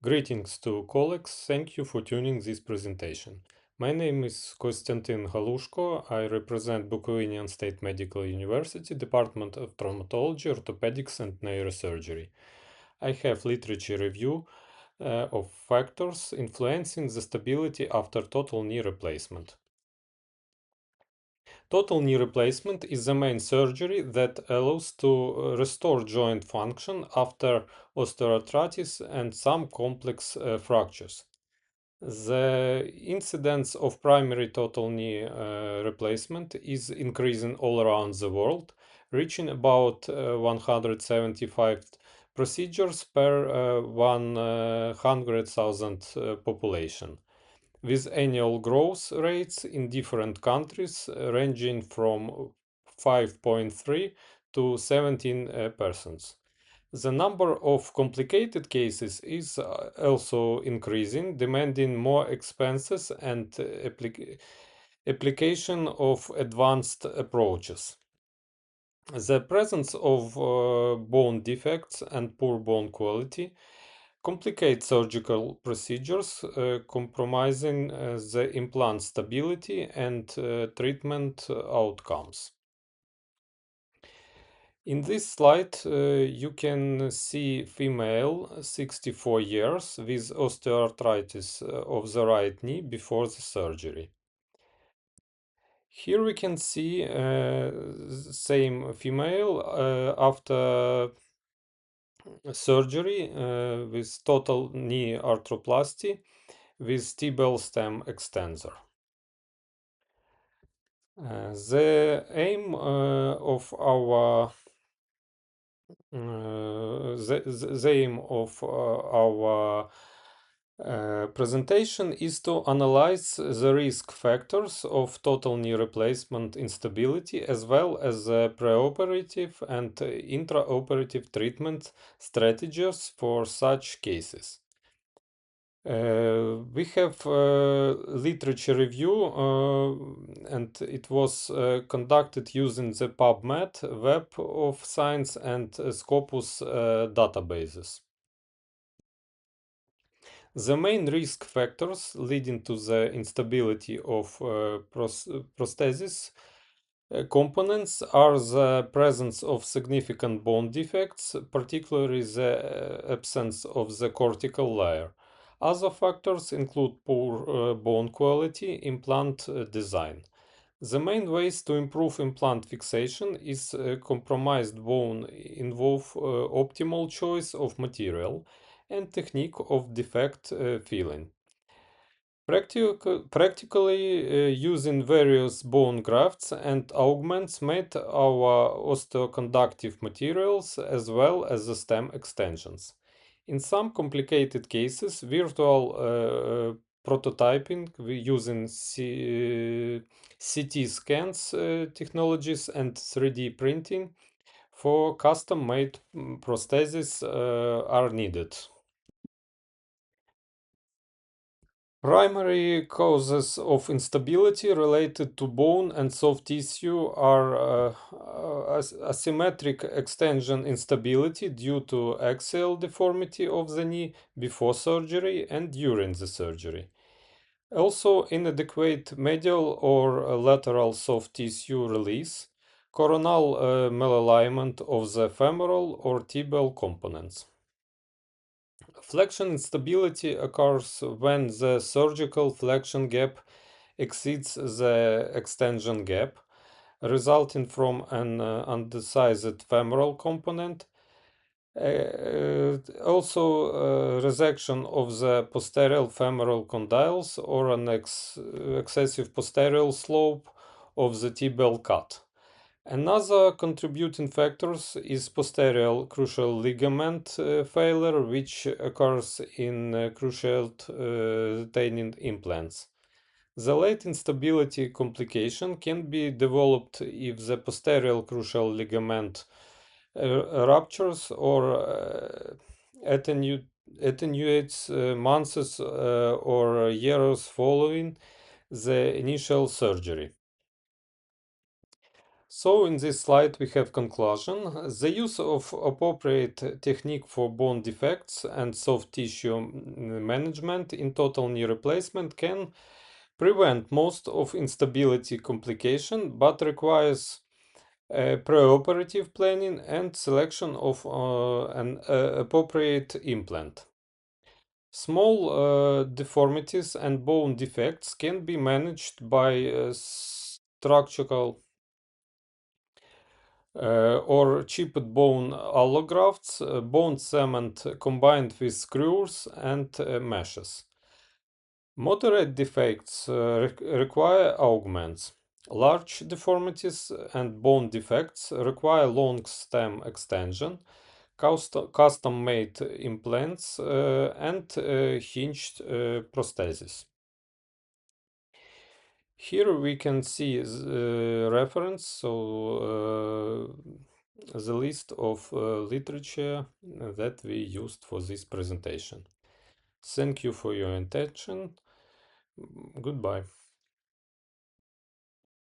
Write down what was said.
Greetings to colleagues, thank you for tuning this presentation. My name is Kostyantyn Halushko. I represent Bukovinian State Medical University, Department of Traumatology, Orthopedics and Neurosurgery. I have literature review of factors influencing the stability after total knee replacement. Total knee replacement is the main surgery that allows to restore joint function after osteoarthritis and some complex fractures. The incidence of primary total knee replacement is increasing all around the world, reaching about 175 procedures per 100,000 population, with annual growth rates in different countries ranging from 5.3 to 17%. The number of complicated cases is also increasing, demanding more expenses and application of advanced approaches. The presence of bone defects and poor bone quality complicate surgical procedures, compromising the implant stability and treatment outcomes. In this slide, you can see female 64 years with osteoarthritis of the right knee before the surgery. Here we can see same female after surgery with total knee arthroplasty with T-bell stem extensor. The aim of our the aim of our presentation is to analyze the risk factors of total knee replacement instability as well as the preoperative and intraoperative treatment strategies for such cases. We have literature review and it was conducted using the PubMed, Web of Science and Scopus databases. The main risk factors leading to the instability of prosthesis components are the presence of significant bone defects, particularly the absence of the cortical layer. Other factors include poor bone quality, implant design. The main ways to improve implant fixation is compromised bone involve optimal choice of material and technique of defect filling. Practically using various bone grafts and augments made our osteoconductive materials as well as the stem extensions. In some complicated cases, virtual prototyping using CT scans technologies and 3D printing for custom-made prostheses are needed. Primary causes of instability related to bone and soft tissue are asymmetric extension instability due to axial deformity of the knee before surgery and during the surgery. Also, inadequate medial or lateral soft tissue release, coronal malalignment of the femoral or tibial components. Flexion instability occurs when the surgical flexion gap exceeds the extension gap, resulting from an undersized femoral component. Also, resection of the posterior femoral condyles or an excessive posterior slope of the tibial cut. Another contributing factors is posterior cruciate ligament failure, which occurs in cruciate retaining implants. The late instability complication can be developed if the posterior cruciate ligament ruptures or attenuates months or years following the initial surgery. So in this slide we have conclusion. The use of appropriate technique for bone defects and soft tissue management in total knee replacement can prevent most of instability complication, but requires preoperative planning and selection of an appropriate implant. Small deformities and bone defects can be managed by structural or chipped bone allografts, bone cement combined with screws and meshes. Moderate defects require augments. Large deformities and bone defects require long stem extension, custom-made implants, and hinged prosthesis. Here we can see the reference, so the list of literature that we used for this presentation. Thank you for your attention. Goodbye.